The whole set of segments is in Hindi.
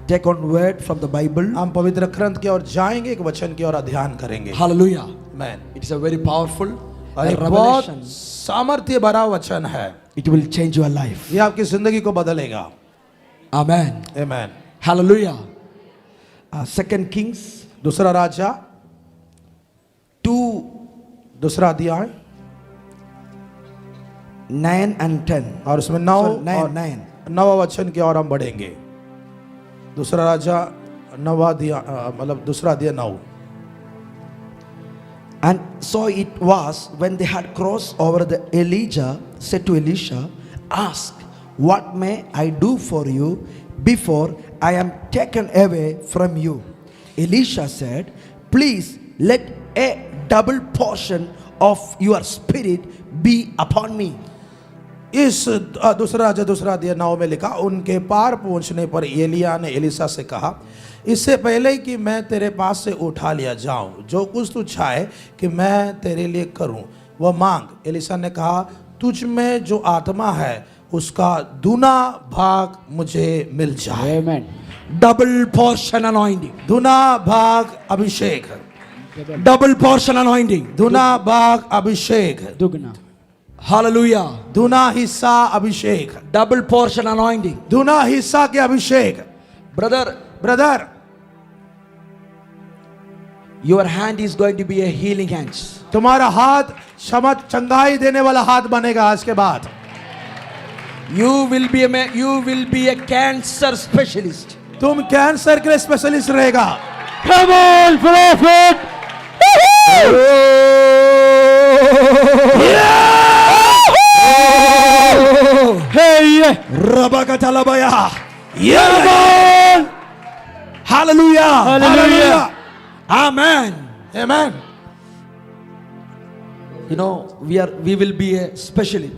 take one word from the Bible. हम पवित्र ग्रंथ की ओर जाएंगे, एक वचन की ओर अध्ययन करेंगे। Hallelujah. Amen. It is a very powerful और एक बहुत revelation. सामर्थ्य भरा वचन है। It will change your life. ये आपकी जिंदगी को बदलेगा। Amen. आमेन। Hallelujah. Second Kings दूसरा राजा 2, दूसरा अध्याय 9 and 10. और उसमें 9. नवा वचन की ओर हम बढ़ेंगे। दूसरा राजा नवा अध्याय, मतलब दूसरा अध्याय 9। And so it was when they had crossed over, the Elijah said to Elisha, ask, what may I do for you before I am taken away from you? Elisha said, please let a double portion of your spirit be upon me. इस दूसरा राजा दूसरा अध्याय 9 में लिखा, उनके पार पहुंचने पर एलिया ने एलिसा से कहा, इससे पहले कि मैं तेरे पास से उठा लिया जाऊं, जो कुछ तू चाहे कि मैं तेरे लिए करूं वह मांग। एलिसा ने कहा, तुझ में जो आत्मा है उसका दूना भाग मुझे मिल जाए। Amen. Double portion anointing. दूना भाग अभिषेक, Double portion anointing. दूना भाग अभिषेक, Dugna. Hallelujah. दूना हिस्सा अभिषेक, Double portion anointing. दूना हिस्सा के अभिषेक। Brother, your hand is going to be a healing hand. तुम्हारा हाथ क्षमा चंगाई देने वाला हाथ बनेगा आज के बाद। You will be a cancer specialist. तुम कैंसर के लिए स्पेशलिस्ट रहेगा। Come on, prophet. Hey, Rabakatalabaya. Yeah. Hallelujah. Hallelujah. Amen. Amen. You know, we will be a specialist.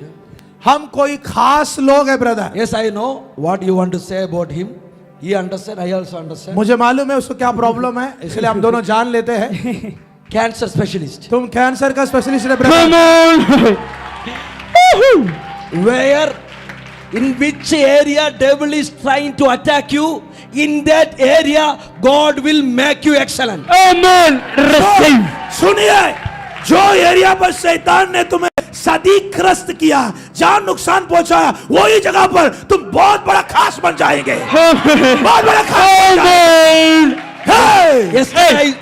हम कोई खास लोग हैं brother. Yes, I know what you want to say about him. He understand, I also understand. मुझे मालूम है उसको क्या प्रॉब्लम है, इसलिए हम दोनों जान लेते हैं। Cancer specialist. तुम कैंसर का स्पेशलिस्ट है brother. Where, in which area devil is trying to attack you, in that area God will make you excellent. Amen. सुनिए, जो एरिया पर शैतान ने तुम्हें सदीग्रस्त किया, जहां नुकसान पहुंचाया, वही जगह पर तुम बहुत बड़ा खास बन जाएंगे। बहुत बड़ा खास बन जाएंगे।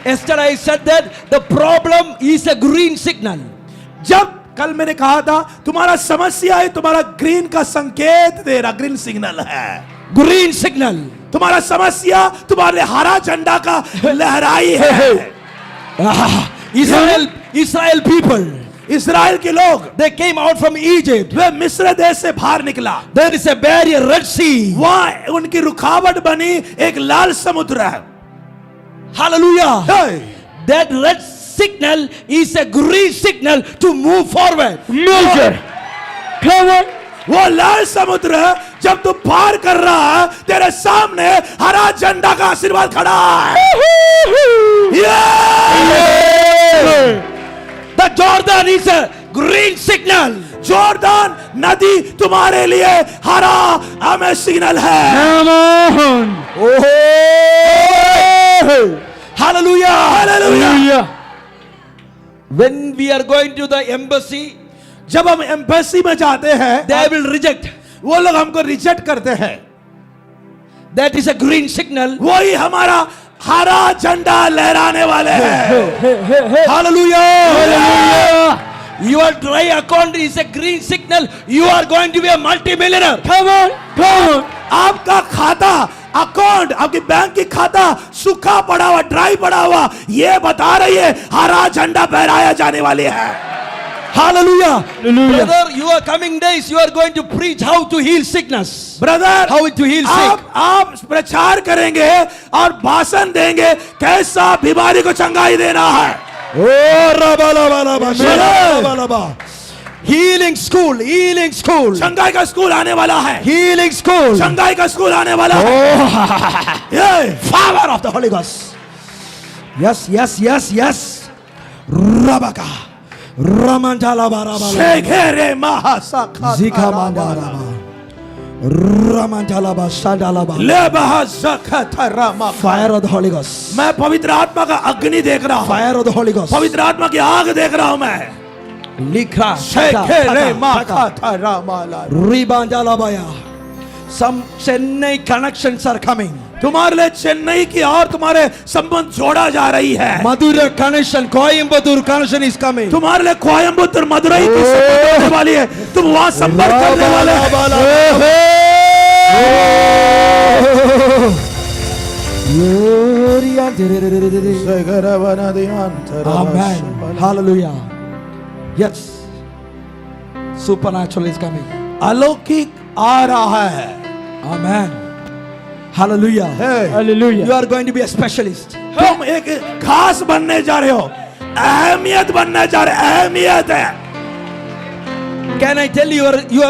Yesterday I said that the problem is a green signal. जब कल मैंने कहा था तुम्हारा समस्या है, तुम्हारा ग्रीन का संकेत दे रहा, ग्रीन सिग्नल है। Green signal. तुम्हारा समस्या तुम्हारे हरा झंडा का लहराई है। Israel people, इस्राएल के लोग, they came out from Egypt. वे मिस्र देश से बाहर निकला। There is a barrier, Red Sea. वहां उनकी रुकावट बनी एक लाल समुद्र है। Hallelujah. That red signal is a green signal to move forward. Major. Come on. वो लाल समुद्र जब तू पार कर रहा है, तेरे सामने हरा झंडा का आशीर्वाद खड़ा है। The Jordan is a green signal. जोरदान नदी तुम्हारे लिए हरा हमें सिग्नल है। Hallelujah. Hallelujah. When we are going to the embassy, जब हम एम्बेसी में जाते हैं, they will reject. वो लोग हमको रिजेक्ट करते हैं। That is a green signal. वही हमारा हरा झंडा लहराने वाले हैं। Hallelujah. Your dry account is a green signal. You are going to be a multi-millionaire. Come on, come on. आपका खाता, अकाउंट, आपकी बैंक की खाता सूखा पड़ा हुआ, ड्राई पड़ा हुआ, ये बता रही है हरा झंडा फहराया जाने वाले है। Hallelujah. Brother, you are coming days, you are going to preach how to heal sickness. Brother, How to heal sick. आप प्रचार करेंगे और भाषण देंगे कैसा बीमारी को चंगाई देना है। Healing school, healing school. चंगाई का स्कूल आने वाला है। Healing school. चंगाई का स्कूल आने वाला है। Power of the Holy Ghost. Yes, yes, yes, yes. Rabaka. Ramantala barabala. शेखेरे महासाखा Zika mandaraba. Ramandalaba, Sadalaba. ले बहा ज़खतरमा। Fire of the Holy Ghost. मैं पवित्र आत्मा का अग्नि देख रहा हूँ, Fire of the Holy Ghost. पवित्र आत्मा की आग देख रहा हूँ मैं। Likra, शेखेरे माखातरमाला। Ribandalabaya. Some Chennai connections are coming. तुम्हारे लिए चेन्नई की और तुम्हारे संबंध जोड़ा जा रही है। Madura connection, Coimbatore connection is coming. तुम्हारे लिए कोयम्बटूर मदुरई की संबंध होने वाली है। तुम वहां संपर्क करने वाले Amen. Hallelujah. Yes. Supernatural is coming. अलौकिक आ रहा है। Amen. Hallelujah. You are going to be a specialist. तुम एक खास बनने जा रहे हो, अहमियत बनने जा रहे हो, अहमियत है। Can I tell you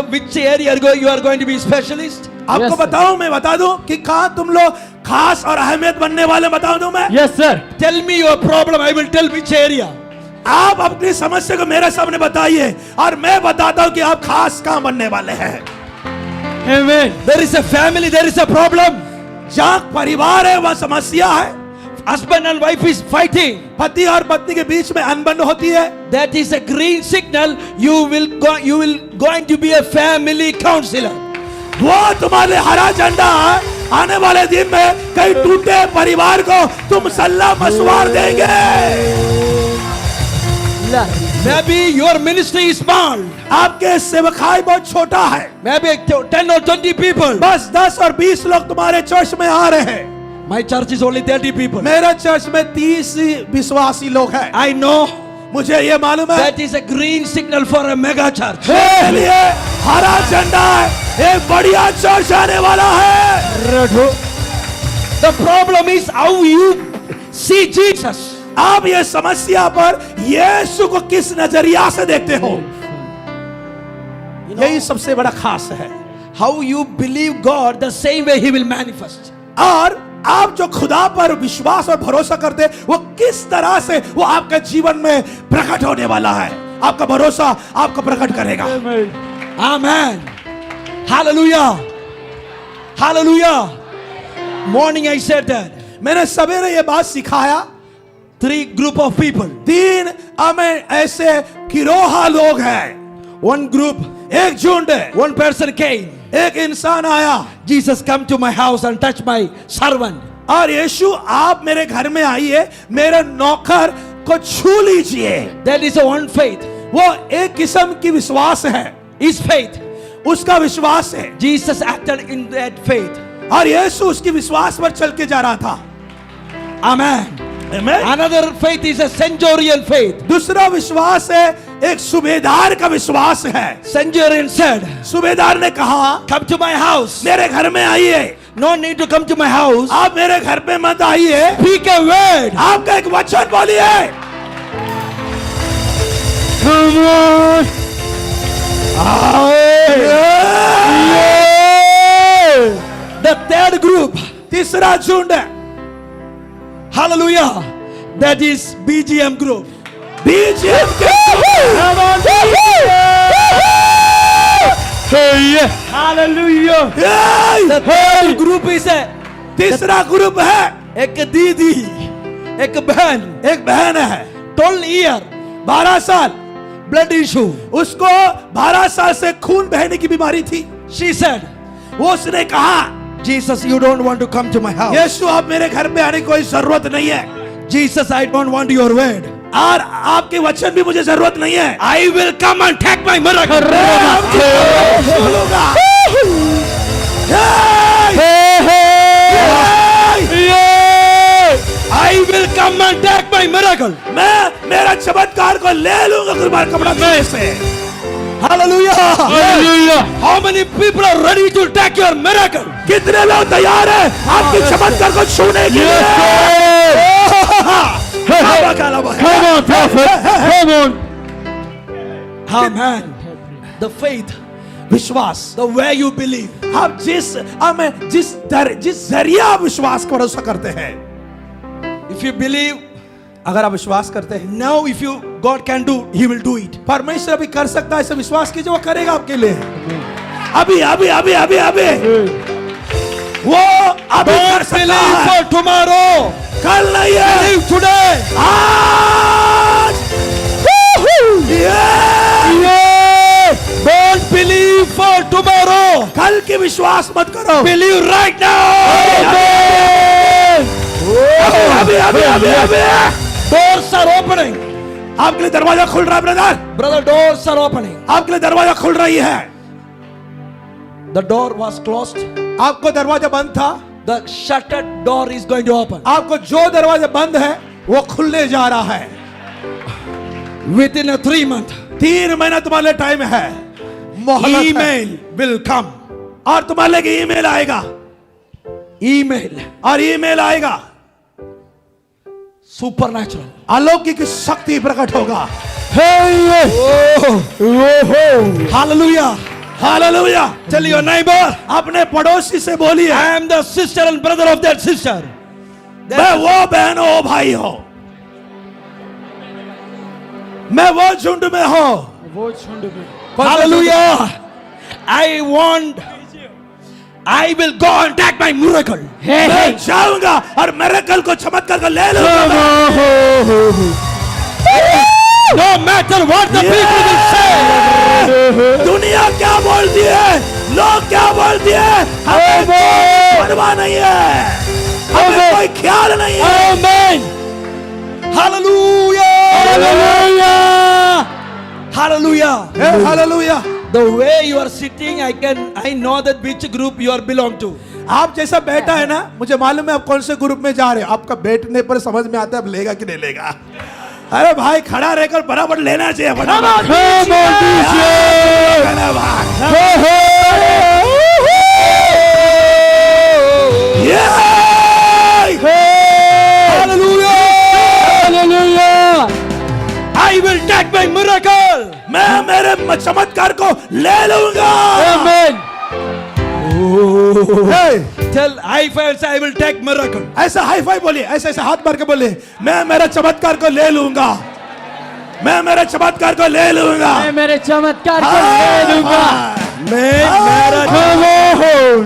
which area you are going to be a specialist? आपको बताऊं, मैं बता दूं कि कहां तुम लोग खास और अहमियत बनने वाले, बता दूं मैं। Yes, sir. Tell me your problem. I will tell which area. आप अपनी समस्या को मेरे सामने बताइए और मैं बताता हूं कि आप खास कहां बनने वाले हैं। Amen. There is a family, there is a problem. जहां परिवार है वहां समस्या है, Husband and wife is fighting. पति और पत्नी के बीच में अनबन होती है। That is a green signal. You will going to be a family counselor. वो तुम्हारे लिए हरा झंडा है। आने वाले दिन में कई टूटे परिवार को तुम सलाह मशवरा देंगे। Maybe your ministry is small. आपके सेवकाई बहुत छोटा है, Maybe 10 or 20 people. बस 10 और 20 लोग तुम्हारे चर्च में आ रहे हैं। My church is only 30 people. मेरा चर्च में 30 विश्वासी लोग हैं। I know मुझे ये मालूम है, that is a green signal for a mega church. मेरे लिए हरा झंडा है, एक बढ़िया चर्च आने वाला है। The problem is how you see Jesus. आप ये समस्या पर यीशु को किस नजरिया से देखते हो, यही सबसे बड़ा खास है। How you believe God, the same way He will manifest. और आप जो खुदा पर विश्वास और भरोसा करते हैं, वो किस तरह से वो आपके जीवन में प्रकट होने वाला है। आपका भरोसा आपको प्रकट करेगा। Amen. Hallelujah. Hallelujah. Morning I said that. मैंने सवेरे ये बात सिखाया। 3 group of people. 3 हमें ऐसे गिरोह लोग हैं। One group, एक झुंड है, one person came. एक इंसान आया। Jesus, come to my house and touch my servant. और यीशु, आप मेरे घर में आइए, मेरे नौकर को छू लीजिए। That is a one faith. वो एक किस्म की विश्वास है, His faith. उसका विश्वास है। Jesus acted in that faith. और यीशु उसकी विश्वास पर चल के जा रहा था। Amen. Amen. Another faith is a centurion faith. दूसरा विश्वास है, एक सूबेदार का विश्वास है। Centurion said, सूबेदार ने कहा, come to my house. मेरे घर में आइए। No need to come to my house. आप मेरे घर पे मत आइए, Speak a word. आपका एक वचन बोलिए। Come on. The third group, तीसरा झुंड है, hallelujah, that is BGM group. BGM के Hey, hallelujah. The third group is a तीसरा ग्रुप है, एक दीदी, एक बहन, एक बहन है, 12 year 12 साल, blood issue. उसको 12 साल से खून बहने की बीमारी थी। She said, वो उसने कहा, Jesus, you don't want to come to my house. यीशु, आप मेरे घर पे आने की कोई जरूरत नहीं है। Jesus, I don't want your word. और आपके वचन भी मुझे जरूरत नहीं है। I will come and take my miracle. बोलूंगा। I will come and take my miracle. मैं मेरा चमत्कार को ले लूंगा कुर्बान कपड़ा में से। Hallelujah. Hallelujah. How many people are ready to take your miracle? कितने लोग तैयार हैं आपकी चमत्कार को छूने के लिए? Come on, prophet. Come on. Amen. The faith, विश्वास, the way you believe. आप जिस जरिया आप विश्वास को भरोसा करते हैं, If you believe, अगर आप विश्वास करते हैं, now if you God can do, He will do it. परमेश्वर भी कर सकता है, ऐसे विश्वास कीजिए, वो करेगा आपके लिए। अभी अभी अभी अभी अभी वो अभी कर Don't सकता believe है, for tomorrow. कल नहीं है, Believe today. आज। Yeah! Don't believe for tomorrow. कल की विश्वास मत करो, Believe right now. अभी अभी अभी अभी Doors are opening. आपके लिए दरवाजा खुल रहा है brother, Brother, doors are opening. आपके लिए दरवाजा खुल रही है। The door was closed. आपको दरवाजा बंद था, The shuttered door is going to open. आपको जो दरवाजा बंद है वो खुलने जा रहा है। Within a 3 month, 3 महीना तुम्हारे लिए टाइम है, मोहलत है। email will come. और तुम्हारे लिए ईमेल आएगा, Email. और ईमेल आएगा, Supernatural. अलौकिक शक्ति प्रकट होगा। Hallelujah. Hallelujah. Tell your neighbor, अपने पड़ोसी से बोलिए, I am the sister and brother of that sister. मैं वो बहन हो भाई हो, मैं वो झुंड में हूं। Hallelujah. I will go and take my miracle. मैं जाऊंगा और मिरेकल को चमत्कार को ले लूंगा। No matter what the people will say. दुनिया क्या बोलती है, लोग क्या बोलती है, हमें कोई परवाह नहीं है, हमें कोई ख्याल नहीं है। Amen. Hallelujah. Hallelujah. Hallelujah. The way you are sitting, I know that which group you are belong to. आप जैसा बैठा है ना, मुझे मालूम है आप कौन से ग्रुप में जा रहे हो। आपका बैठने पर समझ में आता है अब लेगा कि नहीं लेगा। अरे भाई खड़ा रहकर बराबर लेना चाहिए। I will take my miracle. मैं मेरे चमत्कार को ले लूंगा। Amen. Hey, Tell high five, say I will take miracle. ऐसा हाई फाई बोलिए, ऐसा ऐसा हाथ मार के बोलिए, मैं मेरे चमत्कार को ले लूंगा, मैं मेरे चमत्कार को ले लूंगा, मैं मेरे चमत्कार को ले लूंगा। मैं मेरा जवान।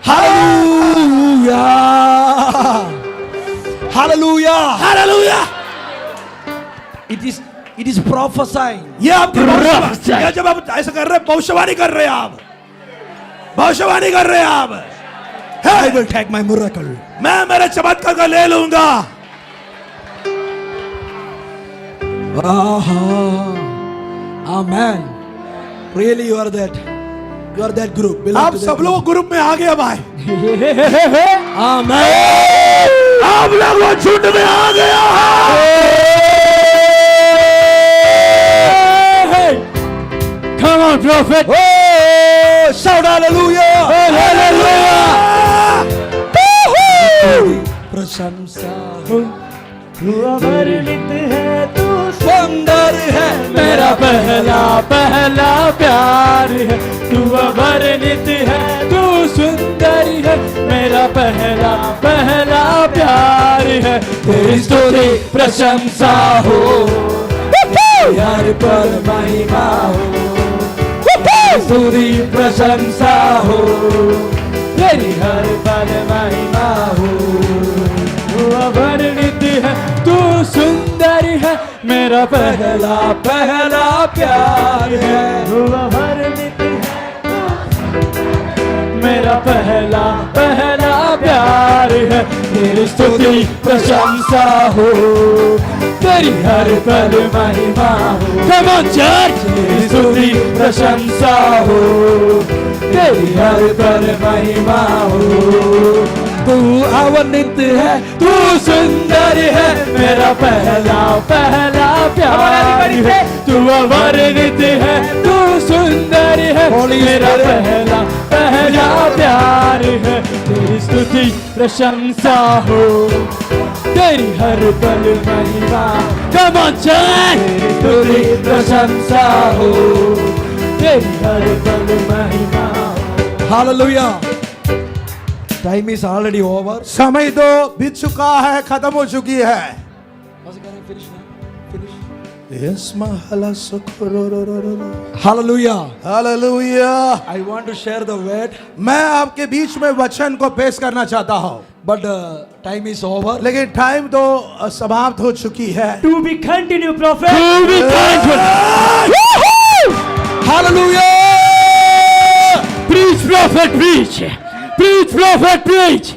Hallelujah. Hallelujah. Hallelujah. It is prophesying. ये आपकी भविष्यवाणी, ये जब आप ऐसा कर रहे हैं, भविष्यवाणी कर रहे हैं आप, भविष्यवाणी कर रहे हैं आप। I will take my miracle. मैं मेरे चमत्कार को ले लूंगा। Amen. Really you are that group. Belong आप to that सब लोग ग्रुप में आ गए भाई। group. Amen. आप लोग वो झुंड में आ गया। Come on, prophet. Oh, shout hallelujah. प्रशंसा हो, तू अवर्णित है, तू सुंदर है मेरा पहला पहला प्यार है। तू अवर्णित है, तू सुंदर है, मेरा पहला पहला प्यार है। तेरी स्तुति प्रशंसा हो, हर पल महिमा हो। स्तुति प्रशंसा हो, तेरी हर पल महिमा हो। तू अवर्णित है, तू सुंदर है, मेरा पहला पहला प्यार है। तू अवर्णित है, मेरा पहला पहला प्यार है। तेरी स्तुति प्रशंसा हो, तेरी हर पल महिमा हो। Come on church, तेरी स्तुति प्रशंसा हो, तेरी हर पल महिमा हो। तू अवर्णित है, तू सुंदर है, मेरा पहला पहला प्यार है। तू अवर्णित है, तू सुंदर है, मेरा पहला पहला प्यार है। तेरी स्तुति प्रशंसा हो, तेरी हर पल महिमा। Come on church, तेरी स्तुति प्रशंसा हो, तेरी हर पल महिमा हो। hallelujah. Time is already over. समय तो बीत चुका है, खत्म हो चुकी है। Hallelujah. Hallelujah. I want to share the word, मैं आपके बीच में वचन को पेश करना चाहता हूँ, but time is over. लेकिन टाइम तो समाप्त हो चुकी है। To be continued, prophet. To be continued. Hallelujah. Preach, prophet, preach. Preach, prophet, preach.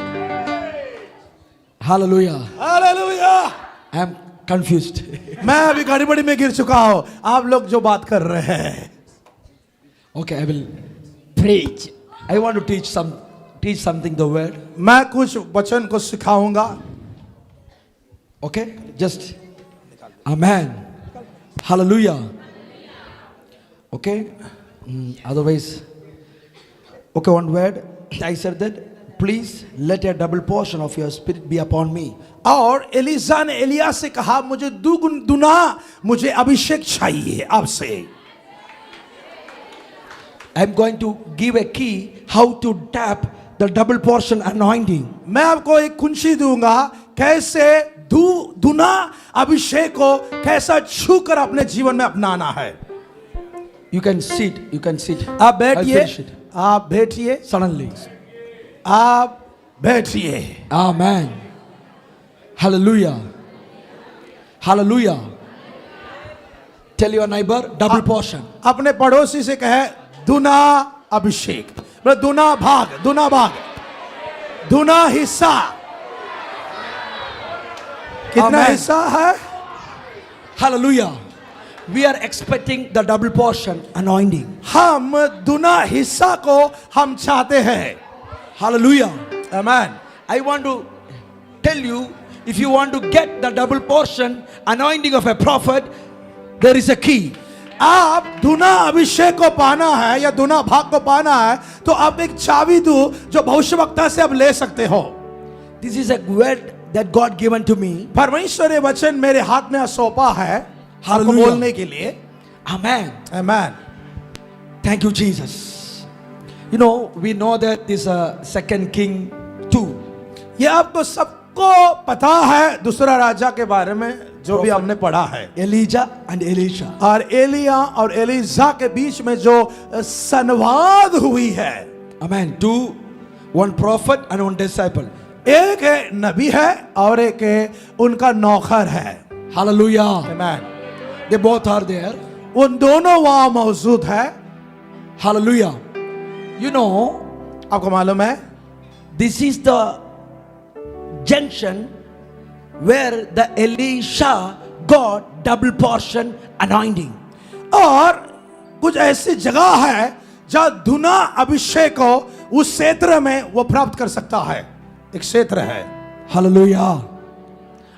Hallelujah. Hallelujah. I am confused. मैं अभी गड़बड़ी में गिर चुका हूँ। आप लोग जो बात कर रहे हैं, Okay, I will. Preach. I want to teach something the word. मैं कुछ वचन को सिखाऊंगा। Okay, just. Amen. Hallelujah. Okay. Otherwise, okay, one word. I said that. Please let a double portion of your spirit be upon me. और एलिसा ने एलिया से कहा, मुझे दुना मुझे अभिषेक चाहिए आपसे। I'm going to give a key how to tap the double portion anointing. मैं आपको एक कुंजी दूंगा, कैसे दुना अभिषेक को कैसा छूकर अपने जीवन में अपनाना है। You can sit. आप I'll बैठिए, finish it. आप बैठिए, Suddenly. आप बैठिए। Amen. Hallelujah. Hallelujah. Tell your neighbor, double portion. अपने पड़ोसी से कहे, दुना अभिषेक, दुना भाग, दुना हिस्सा। कितना Amen. हिस्सा है? Hallelujah. We are expecting the double portion anointing. हम दुना हिस्सा को हम चाहते हैं। Hallelujah. आमीन। I want to tell you, if you want to get the double portion anointing of a prophet, there is a key. आप दुना अभिषेक को पाना है या दुना भाग को पाना है, तो आप एक चाबी दो जो भविष्यवक्ता से आप ले सकते हो। This is a word that God given to me. परमेश्वर ये वचन मेरे हाथ में सौंपा है आपको Hallelujah. बोलने के लिए। Amen. आमीन। Thank you, Jesus. You know, we know that this 2 King 2. ये आपको सबको पता है दूसरा राजा के बारे में जो भी हमने पढ़ा है। Elijah and Elisha. और एलिया और एलिजा के बीच में जो संवाद हुई है। Amen. 2, one prophet and one disciple. एक है नबी है और एक है उनका नौकर है। Hallelujah. आमीन। They both are there. उन दोनों वहां मौजूद है। Hallelujah. You know, आपको मालूम है, this is the junction where the Elisha got double portion anointing. और कुछ ऐसी जगह है जहां दुना अभिषेक को उस क्षेत्र में वो प्राप्त कर सकता है। एक क्षेत्र है। Hallelujah.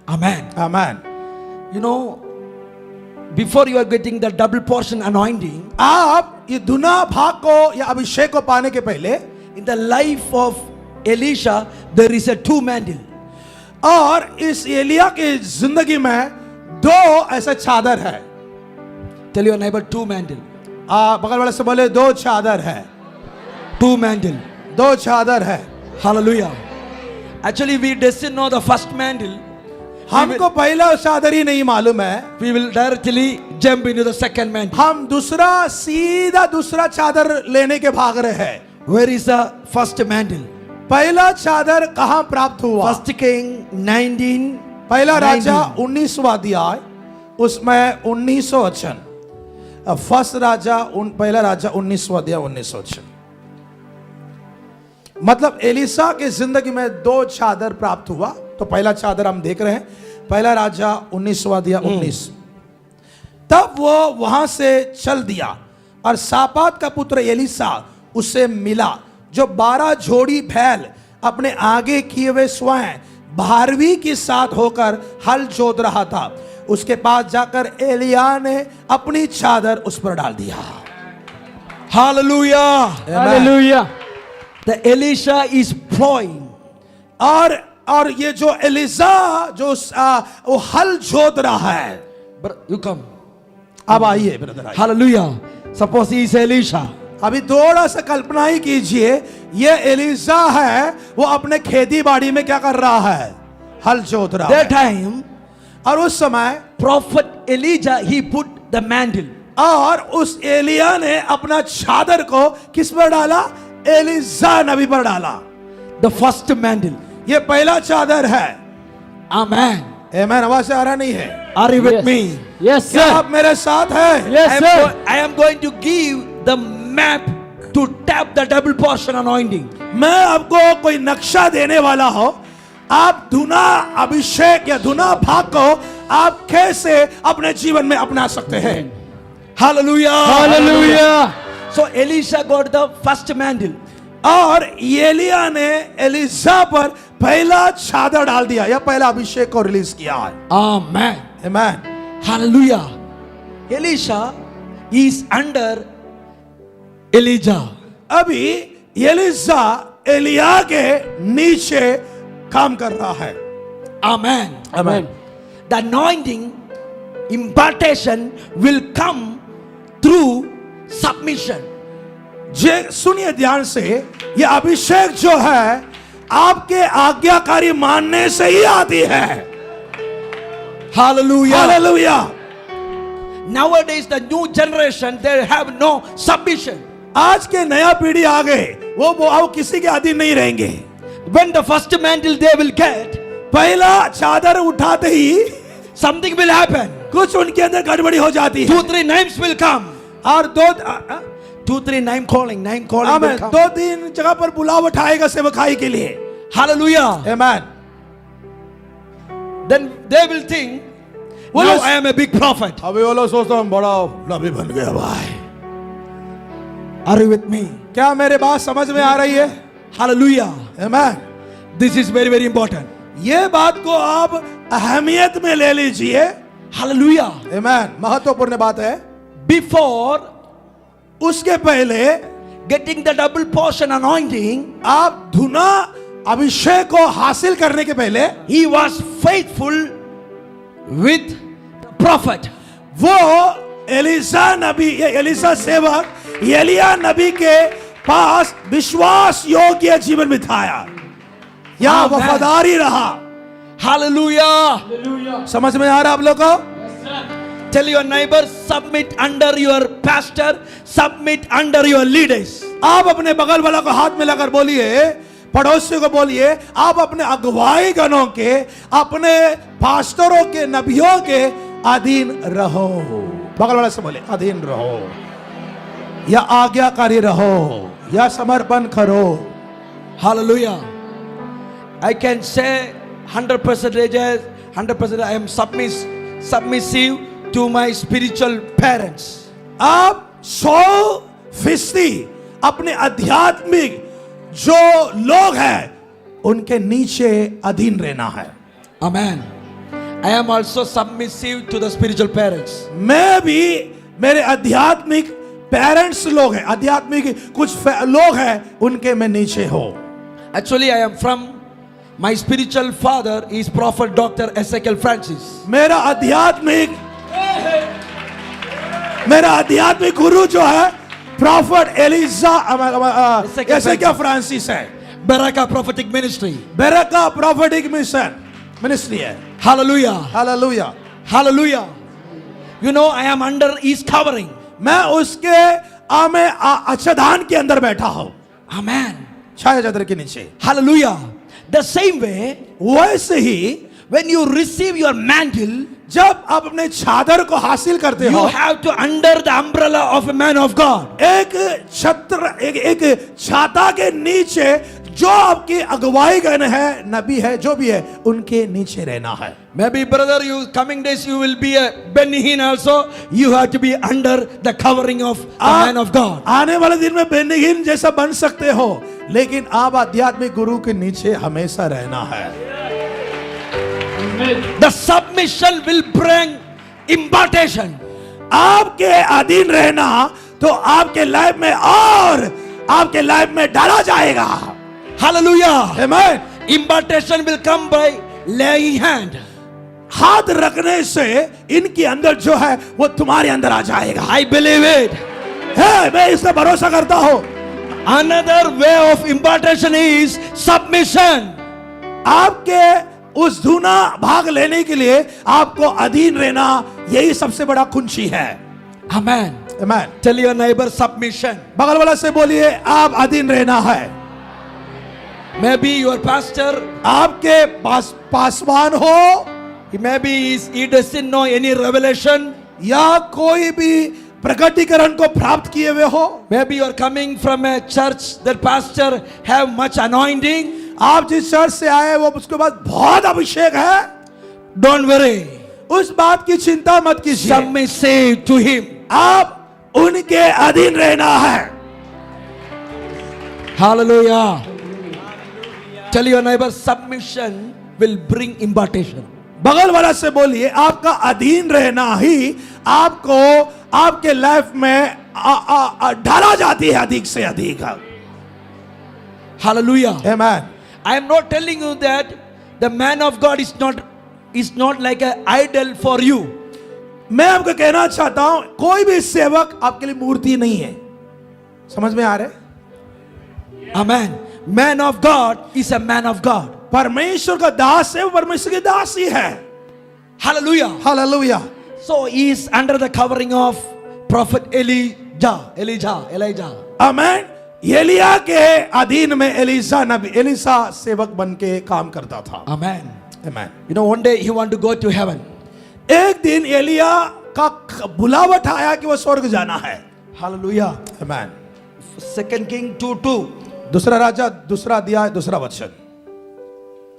Amen. आमीन। You know, before you are getting the double portion anointing, आप ये दुना भाग को या अभिषेक को पाने के पहले in the life of Elisha, there is a two mantle. और इस एलिया की जिंदगी में दो ऐसे चादर है। Tell your neighbor, two mantle. बगल वाले से बोले, दो चादर है। Two mantle. दो चादर है। Hallelujah. Actually, we doesn't know the first mantle. हमको पहला चादर ही नहीं मालूम है। We will directly jump into the second mantle. हम सीधा दूसरा चादर लेने के भाग रहे हैं। Where is the first mantle? पहला चादर कहां प्राप्त हुआ? First King 19. पहला राजा 19वां अध्याय, उसमें 1900 वचन। फर्स्ट राजा पहला राजा 19वां अध्याय 1900 वचन। मतलब एलिसा की जिंदगी में दो चादर प्राप्त हुआ। तो पहला चादर हम देख रहे हैं, पहला राजा 19वां अध्याय 19। तब वो वहां से चल दिया और सापात का पुत्र एलिसा उससे मिला, जो 12 जोड़ी बैल अपने आगे किए हुए स्वयं 12वीं के साथ होकर हल जोत रहा था। उसके पास जाकर एलिया ने अपनी चादर उस पर डाल दिया। Hallelujah. Hallelujah. The Elisha is plowing. और ये जो एलिसा जो वो हल जोत रहा है। You come. अब आइए brother. Hallelujah. Suppose he is Elisha. अभी थोड़ा सा कल्पना ही कीजिए, ये एलिसा है, वो अपने खेती बाड़ी में क्या कर रहा है? हल जोत रहा That है। time, और उस समय Prophet Elijah, he put the mantle. और उस एलिया ने अपना चादर को किस पर डाला? एलिजा नबी पर डाला। The first mantle. ये पहला चादर है। Amen. आमेन। आवाज से आ रहा नहीं है? Are you with Yes. me? Yes, क्या sir. आप मेरे साथ हैं? Yes, sir. I am going to give the map to tap the double portion anointing. मैं आपको कोई नक्शा देने वाला हो, आप धुना अभिषेक या धुना भाग को आप कैसे अपने जीवन में अपना सकते हैं। Hallelujah. Hallelujah. So Elisha got the first mantle. और एलिया ने एलिजा पर पहला चादर डाल दिया या पहला अभिषेक को रिलीज किया है। Amen. Amen. Hallelujah. Elisha is under Elijah. अभी एलिजा एलिया के नीचे काम कर रहा है। Amen. Amen. The anointing, impartation will come through submission. जे सुनिए ध्यान से, ये अभिषेक जो है आपके आज्ञाकारी मानने से ही आती है। Hallelujah. Hallelujah. Nowadays, the new generation, they have no submission. आज के नया पीढ़ी आ गए, वो किसी के अधीन नहीं रहेंगे। When the first mantle they will get, पहला चादर उठाते ही something will happen. कुछ उनके अंदर गड़बड़ी हो जाती है। 2-3 names will come. और 2-3 name calling will amen. come. 2-3 जगह पर बुलाव उठाएगा सेवकाई के लिए। Hallelujah. Amen. Then they will think, Well, now yes. I am a big prophet. अभी वो लोग सोचता हूँ बड़ा नबी बन गया भाई। Are you with me? क्या मेरे बात समझ में आ रही है? Hallelujah. Amen. This is very, very important. ये बात को आप अहमियत में ले लीजिए। Hallelujah. आमेन। महत्वपूर्ण बात है। Before उसके पहले getting the double portion anointing, आप धुना अभिषेक को हासिल करने के पहले he was faithful with the prophet. वो एलिसा नबी या एलिसा सेवक एलिया नबी के पास विश्वास योग्य जीवन बिताया या Amen. वफादारी रहा। Hallelujah. समझ में आ रहा आप लोग को? Tell your neighbor, submit under your pastor, submit under your leaders. आप अपने बगल वाला को हाथ में लगाकर बोलिए, पड़ोसी को बोलिए, आप अपने अगुवाई गणों के, अपने पास्टरों के, नबियों के अधीन रहो। बगल वाले से बोले अधीन रहो या आज्ञाकारी रहो या समर्पण करो। Hallelujah. I can say 100% I am submissive to my spiritual parents. आप 100% अपने आध्यात्मिक जो लोग हैं उनके नीचे अधीन रहना है। Amen. I am also submissive to the spiritual parents. मैं भी मेरे आध्यात्मिक पेरेंट्स लोग हैं, आध्यात्मिक कुछ लोग हैं, उनके मैं नीचे हो। Actually, I am from my spiritual father is Prophet Dr. Ezekiel Francis. मेरा आध्यात्मिक गुरु जो है प्रॉफिट एलिजा फ्रांसिस है। Baraka Prophetic Ministry. बेरका prophetic ministry है। Hallelujah. Hallelujah. Hallelujah. You know, I am under his covering. मैं उसके आच्छादन के अंदर बैठा हूं, Amen. छाया चादर के नीचे। Hallelujah. The same way, वैसे ही when you receive your mantle, जब आप अपने चादर को हासिल करते you हो, have to under the umbrella of a man of God. एक छाता के नीचे जो आपकी अगुवाई गण है, नबी है, जो भी है, उनके नीचे रहना है। Maybe brother, you coming days you will be a Benny Hinn also. You have to be under the covering of the man of God. आने वाले दिन में बेनिहीन जैसा बन सकते हो, लेकिन आप आध्यात्मिक गुरु के नीचे हमेशा रहना है। The submission will bring impartation. आपके अधीन रहना तो आपके लाइफ में और आपके लाइफ में डाला जाएगा। Hallelujah. आमीन। Impartation will come by laying hand. हाथ रखने से इनके अंदर जो है वो तुम्हारे अंदर आ जाएगा। I believe it. है, मैं इस पर भरोसा करता हूं। Another way of impartation is submission. आपके उस दूना भाग लेने के लिए आपको अधीन रहना, यही सबसे बड़ा कुंजी है। Amen. आमीन। Tell your neighbor submission. बगल वाला से बोलिए आप अधीन रहना है। Maybe your pastor, आपके पास पासवान हो, maybe he doesn't know any revelation. या कोई भी प्रकटीकरण को प्राप्त किए हुए हो। Maybe you are coming from a church that pastor have much anointing. आप जिस चर्च से आए वो उसके बाद बहुत अभिषेक है, Don't worry. उस बात की चिंता मत कीजिए। Submissive to him. आप उनके अधीन रहना है। Hallelujah. Tell your neighbor submission will bring impartation. बगल वाला से बोलिए आपका अधीन रहना ही आपको आपके लाइफ में ढाला जाती है अधिक से अधिक। Hallelujah. आमीन। I am not telling you that the man of God is not like an idol for you. मैं आपको कहना चाहता हूं कोई भी सेवक आपके लिए मूर्ति नहीं है। समझ में आ रहा है? Amen. Man of God is a man of God. परमेश्वर का दास है, वो परमेश्वर के दास ही है। Hallelujah. Hallelujah. So he is under the covering of prophet Elijah. आमीन। एलिया के अधीन में एलिसा सेवक बन के काम करता था। Amen. आमीन। You know, one day he want to go to heaven. एक दिन एलिया का बुलावट आया कि वो स्वर्ग जाना है। Hallelujah. आमीन। 2 King 2:2. दूसरा राजा दूसरा अध्याय दूसरा वचन।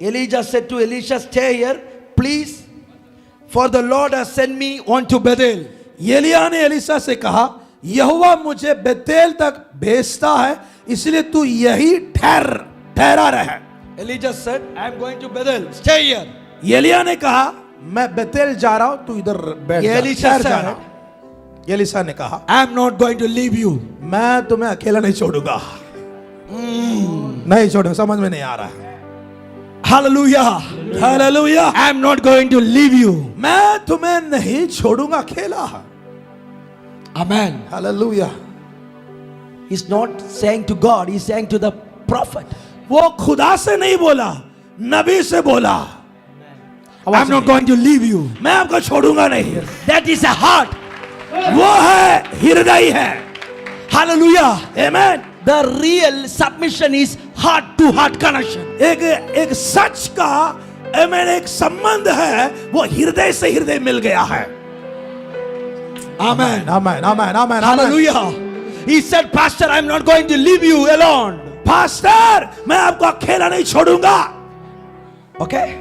Elijah said to Elisha, stay here, please, for the Lord has sent me on to Bethel. Elia ने एलिसा से कहा यहोवा मुझे बेतेल तक भेजता है, इसलिए तू यही ठहरा रहे। Elijah said, I am going to Bethel, stay here. Elia ने कहा मैं बेतेल जा रहा हूं, तू इधर बैठ जा, एलिशा ठहर said, जाना। एलिसा ने कहा I am not going to leave you. मैं तुम्हें अकेला नहीं छोड़ूंगा। नहीं छोड़ूंगा। समझ में नहीं आ रहा है। Hallelujah. Hallelujah. I am not going to leave you. मैं तुम्हें नहीं छोड़ूंगा अकेला। Amen. Hallelujah. He's not saying to God, he's saying to the prophet. वो खुदा से नहीं बोला, नबी से बोला। I am not going to leave you. मैं आपको छोड़ूंगा नहीं। That is a heart. वो है हृदय है। Hallelujah. आमीन। The real submission is heart to heart connection. एक सच का आमीन एक संबंध है, वो हृदय से हृदय मिल गया है। Amen. आमीन आमीन आमीन। Hallelujah. He said, Pastor, I am not going to leave you alone. Pastor मैं आपको अकेला नहीं छोड़ूंगा। Okay.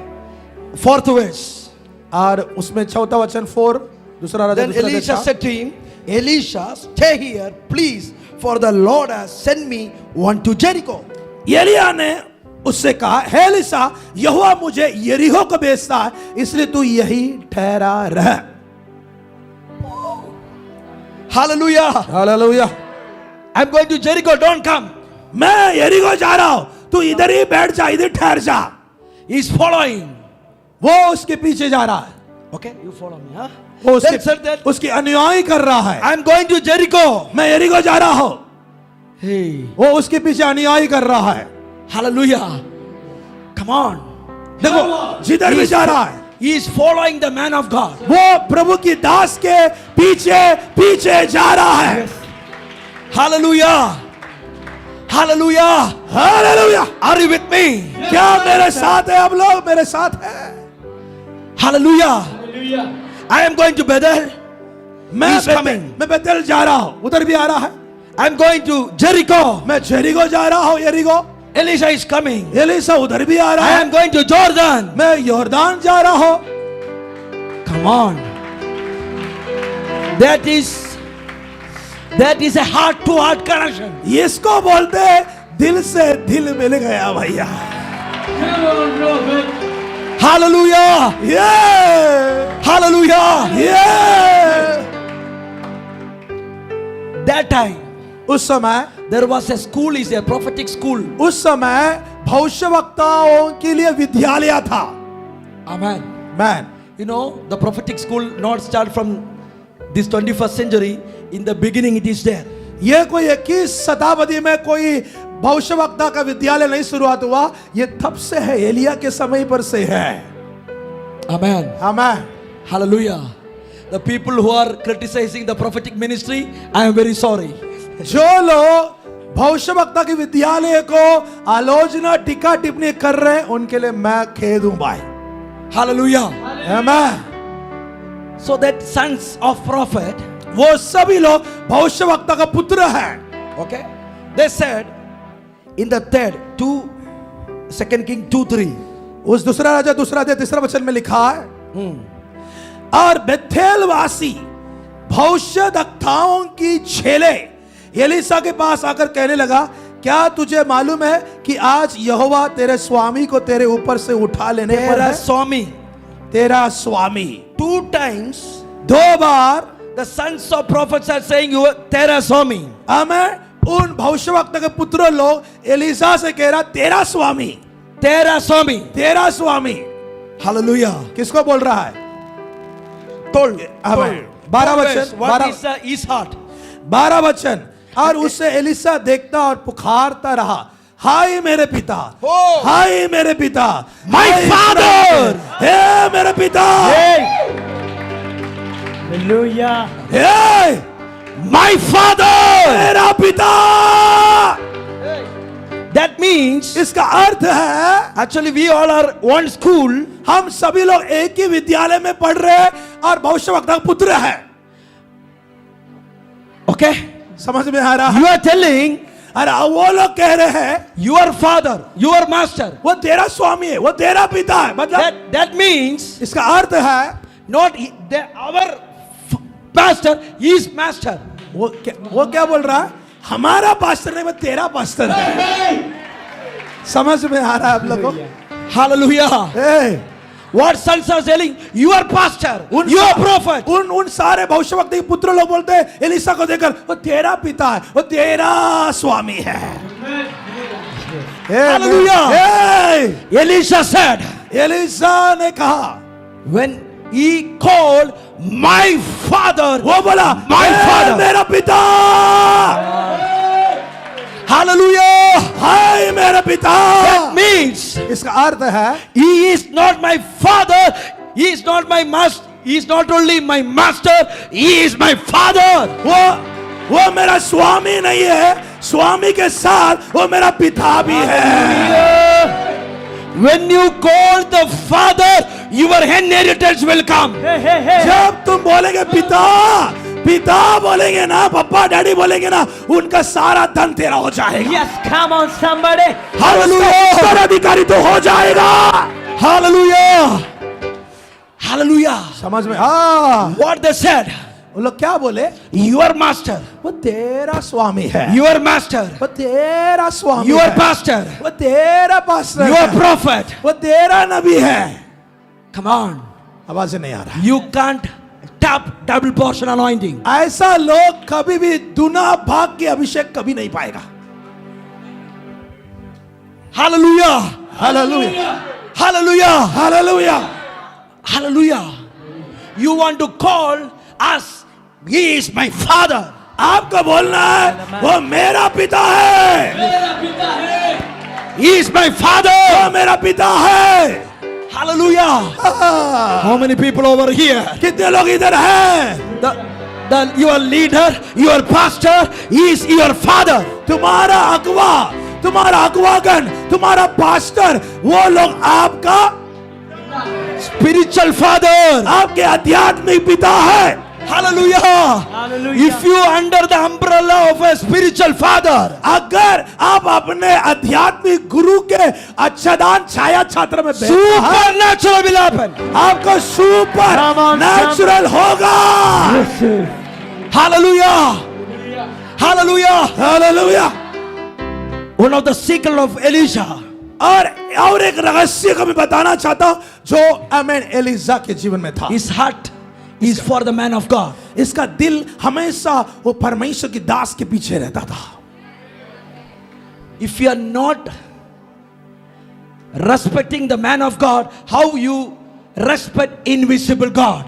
4th verse. और उसमें चौथा वचन 4 दूसरा राजा Then दूसरा Elisha अध्याय। said to him, Elisha, stay here, please, for the Lord has sent me on to Jericho. Elia ने उससे कहा हे एलिसा यहोवा मुझे यरीहो को भेजता है, इसलिए तू यही ठहरा रह। Hallelujah. Hallelujah. I'm going to Jericho, don't come. मैं यरीहो जा रहा हूं, तू इधर ही बैठ जा, इधर ठहर जा। He's following. वो उसके पीछे जा रहा है। Okay, you follow me, huh? वो Then said that, उसकी अनुयायी कर रहा है। I'm going to Jericho. मैं यरीहो जा रहा हूं। Hey. वो उसके पीछे अनुयायी कर रहा है। Hallelujah. Come on. देखो जिधर भी जा रहा है He is following the man of God. वो प्रभु की दास के पीछे पीछे जा रहा है। Hallelujah. Hallelujah. Hallelujah. Are you with me? क्या मेरे साथ है? आप लोग मेरे साथ हैं? Hallelujah. I am going to Bethel. He's coming. मैं बेतेल जा रहा हूं, उधर भी आ रहा है। I'm going to Jericho. मैं जेरिको जा रहा हूं, यरीको। Elisha is coming. एलिसा उधर भी आ रहा I है। am going to Jordan. मैं यॉर्दान जा रहा हूं। Come on. That is a heart to heart connection. इसको बोलते हैं दिल से दिल मिल गया भैया। Hallelujah. ये Hallelujah. ये That time उस समय there was a school, is a prophetic school. उस समय भविष्यवक्ताओं के लिए विद्यालय था। Amen. Man You know, the prophetic school not start from this 21st century. In the beginning it is there. ये कोई 21 शताब्दी में कोई भविष्यवक्ता का विद्यालय नहीं शुरुआत हुआ, ये तब से है, एलिया के समय पर से है। Amen. Amen. Hallelujah. The people who are criticizing the prophetic ministry, I am very sorry. जो लोग भविष्यवक्ता के विद्यालय को आलोचना टीका टिप्पणी कर रहे हैं उनके लिए मैं खेद हूं भाई। Hallelujah. Amen. So that sons of prophet, वो सभी लोग भविष्यवक्ता का पुत्र हैं। okay, they said in the third 2 King 2:3. उस दूसरा राजा दूसरा अध्याय तीसरा वचन में लिखा है, और बेथेलवासी भविष्यद्वक्ताओं की छेले एलीशा के पास आकर कहने लगा, क्या तुझे मालूम है कि आज यहोवा तेरे स्वामी को तेरे ऊपर से उठा लेने पर तेरा है? स्वामी. तेरा स्वामी। 2 times दो बार the sons of prophets are saying you are तेरा स्वामी. हमें उन भविष्यवक्ता के पुत्र लोग एलीशा से कह रहा तेरा स्वामी, तेरा स्वामी. तेरा स्वामी। Hallelujah. किसको बोल रहा है? Told. हमें 12 वचन, What is his heart? 12 वचन। और उससे एलीशा देखता और पुकारता रहा, हाय मेरे पिता, Oh. हाय मेरे पिता, My हाय father! हे मेरे पिता, Hallelujah. Hey My father. मेरा पिता। That means इसका अर्थ है actually we all are one school. हम सभी लोग एक ही विद्यालय में पढ़ रहे हैं और भविष्यवक्ता का पुत्र है। Okay. समझ में आ रहा है? You are telling अरे वो लोग कह रहे हैं your father, your master. वो तेरा स्वामी है, वो तेरा पिता है। मतलब That means इसका अर्थ है not our pastor, his master. वो क्या बोल रहा है? हमारा पास्टर नहीं, वो तेरा पास्टर है। समझ में आ रहा है आप लोगों को? Hallelujah. A, What sons are telling? Your pastor, उन your prophet. उन सारे भविष्यवक्ता के पुत्र लोग बोलते हैं एलीशा को देखकर, वो तेरा पिता है, वो तेरा स्वामी है। Hallelujah. Elisha said, एलीशा ने कहा, when he called my father, वो बोला My father. मेरा पिता, hallelujah. हाय मेरा पिता। That means इसका अर्थ है he is not my father, he is not my master, he is not only my master, he is my father. वो मेरा स्वामी नहीं है, स्वामी के साथ वो मेरा पिता भी है। When you call the father, your inheritance will come. जब तुम बोलेंगे पिता, पिता बोलेंगे ना, पापा डैडी बोलेंगे ना, उनका सारा धन तेरा हो जाएगा। Yes, come on somebody. Hallelujah. उत्तराधिकारी तो हो जाएगा। Hallelujah. Hallelujah. समझ में? हाँ। What they said, वो लोग क्या बोले? your master, वो तेरा स्वामी है, your master, वो तेरा स्वामी your है, pastor, वो तेरा पास्टर your है, prophet. वो तेरा नबी है। Come on. आवाज नहीं आ रहा। You can't tap double portion anointing. ऐसा लोग कभी भी दुना भाग के अभिषेक कभी नहीं पाएगा। Hallelujah. Hallelujah, Hallelujah. Hallelujah. Hallelujah. You want to call us, he is my father. आपको बोलना है वो मेरा पिता है, He is my father. वो मेरा पिता है। Hallelujah. हाँ। How many people over here? कितने लोग इधर हैं? Your leader, your pastor, he is your father. तुम्हारा अगवा, तुम्हारा अगवागण, तुम्हारा पास्टर, वो लोग आपका Spiritual father. आपके आध्यात्मिक पिता है। Hallelujah. Hallelujah. If you are under the umbrella of a spiritual father, अगर आप अपने आध्यात्मिक गुरु के अच्छादान छाया छात्र में बैठे हैं, supernatural will happen. आपको सुपर Come on, नेचुरल होगा। Hallelujah. Hallelujah. Hallelujah. One of the secret of Elisha, और एक रहस्य को मैं बताना चाहता हूं जो आमेन एलीशा के जीवन में था। his heart is for the man of God. इसका दिल हमेशा वो परमेश्वर की दास के पीछे रहता था। If you are not respecting the man of God, how you respect invisible God?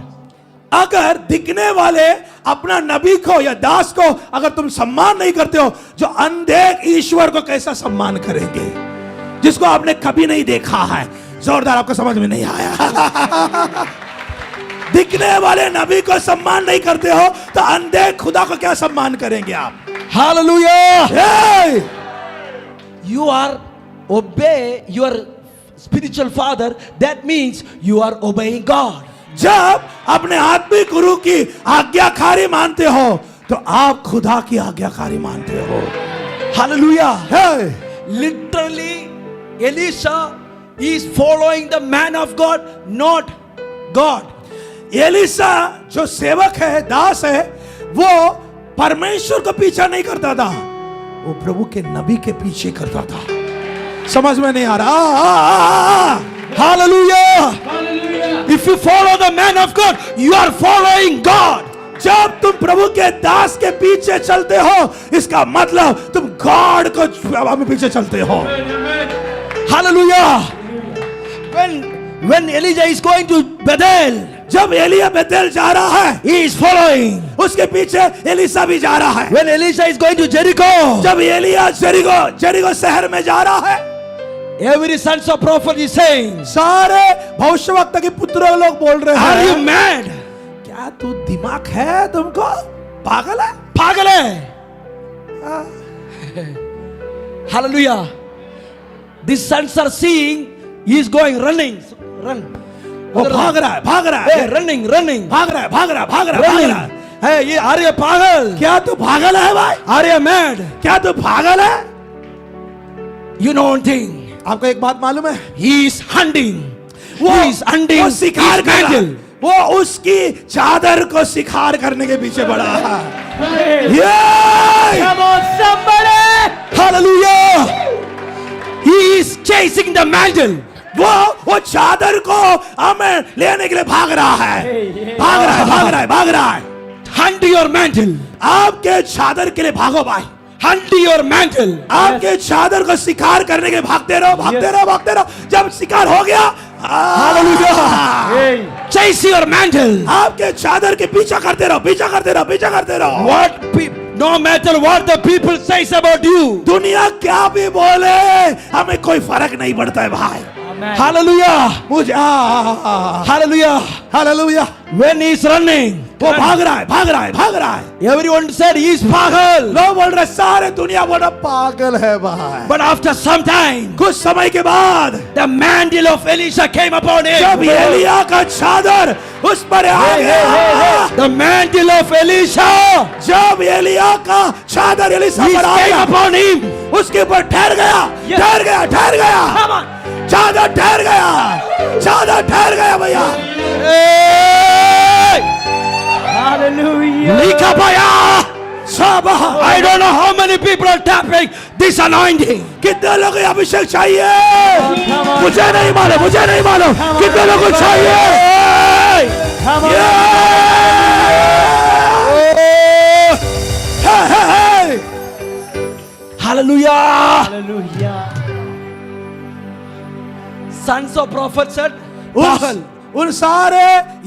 अगर दिखने वाले अपना नबी को या दास को अगर तुम सम्मान नहीं करते हो, जो अनदेख ईश्वर को कैसा सम्मान करेंगे, जिसको आपने कभी नहीं देखा है, जोरदार, आपको समझ में नहीं आया? दिखने वाले नबी को सम्मान नहीं करते हो तो अंधे खुदा को क्या सम्मान करेंगे आप? Hallelujah. Hey! You are obey your spiritual father. That means you are obeying God. जब अपने आत्मिक गुरु की आज्ञाकारी मानते हो तो आप खुदा की आज्ञाकारी मानते हो। Hallelujah. हे! Literally, Elisha is following the man of God, not God. Elisha जो सेवक है, दास है, वो परमेश्वर को पीछा नहीं करता था, वो प्रभु के नबी के पीछे करता था। समझ में नहीं आ रहा? Hallelujah. If you follow the man of God, you are following God. जब तुम प्रभु के दास के पीछे चलते हो, इसका मतलब तुम गॉड को पीछे चलते हो। Hallelujah. When Elijah is going to Bethel, जब एलिया बेतेल जा रहा है, he is following. उसके पीछे एलिसा भी जा रहा है। When Elisha is going to Jericho, जब एलिया जेरिको शहर में जा रहा है, every sons of prophet is saying, सारे भविष्यवक्ता के पुत्र लोग बोल रहे are you हैं, mad? क्या तू दिमाग है तुमको? पागल है? पागल है. Hallelujah. These sons are seeing he is going running. Run. वो भाग रहा है, भाग रहा Hey, है, running. भाग रहा है, भाग रहा है, भाग रहा है, भाग Running. रहा है। Hey, ये are you पागल? क्या तू पागल है भाई? Are you mad? क्या तू पागल है? You know one thing. आपको एक बात मालूम है? He is hunting. वो He is hunting वो शिकार his कर रहा है। mantle. वो उसकी चादर को शिकार करने के पीछे पड़ा है। ये! Come on, somebody! Hallelujah. He is chasing the mantle. वो चादर को हमें लेने के लिए भाग रहा है, भाग रहा है, भाग रहा है, भाग रहा है। Hunt your mantle. आपके चादर के लिए भागो भाई। Hunt your mantle. आपके चादर को शिकार करने के लिए भागते रहो, भागते रहो, भागते रहो। जब शिकार हो गया, Hey! Chase your mantle. आपके चादर के पीछा करते रहो, पीछा करते रहो, पीछा करते रहो। No matter what the people says about you. दुनिया क्या भी बोले, हमें कोई फर्क नहीं पड़ता है भाई। Hallelujah. मुझे Hallelujah. Hallelujah. When he is running, वो भाग रहा है, भाग रहा है, भाग रहा है। everyone said he is पागल. लोग बोल रहे, सारे दुनिया बोल रहा पागल है भाई। But after some time, कुछ समय के बाद the mantle of Elisha came upon जब him. एलिया का चादर उस पर आ गया, The mantle of Elisha, जब एलिया का चादर एलिसा he पर आ came गया, upon him. उसके ऊपर ठहर गया, ठहर गया, ठहर गया। चादर ठहर गया, चादर ठहर गया भैया। Hey! Hallelujah! Likapaya! शाबाश। I don't know how many people are tapping this anointing. कितने लोगों को अभिषेक चाहिए? मुझे नहीं मालूम, मुझे नहीं मालूम। कितने लोगों को चाहिए? Come on! Hallelujah. Hallelujah! Sons of prophet said, उन उन सारे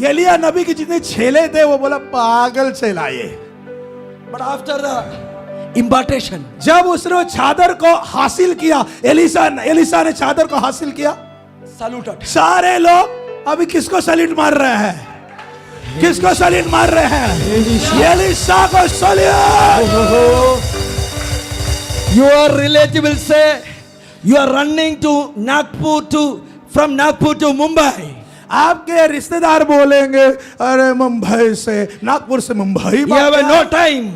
एलिया नबी के जितने चेले थे वो बोला पागल चलाइए। but after the impartation, जब उसने वो चादर को हासिल किया, एलिसा ने चादर को हासिल किया, saluted. सारे लोग अभी किसको सैल्यूट मार रहे हैं? किसको सैल्यूट मार रहे हैं? एलिसा को salute. Your relative will say, you are running to Nagpur from Nagpur to Mumbai. आपके रिश्तेदार बोलेंगे, अरे मुंबई से, नागपुर से Mumbai. You have no time.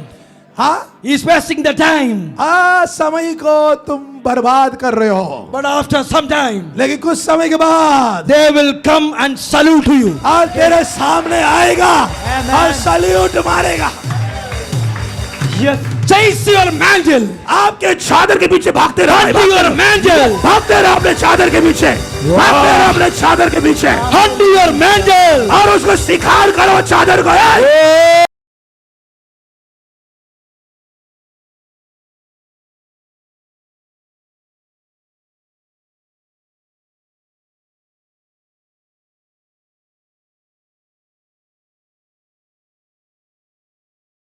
हाँ, He is wasting the time. समय को तुम बर्बाद कर रहे हो। But after some time, लेकिन कुछ समय के बाद they will come and salute to you. और तेरे सामने आएगा और सैल्यूट मारेगा। Yes! Chase your mantle. आपके चादर के पीछे भागते रहो, Hunt your mantle. भागते रहो अपने चादर के पीछे, भागते रहो अपने चादर के पीछे Hunt your mantle. और उसको शिकार करो चादर को। Hey!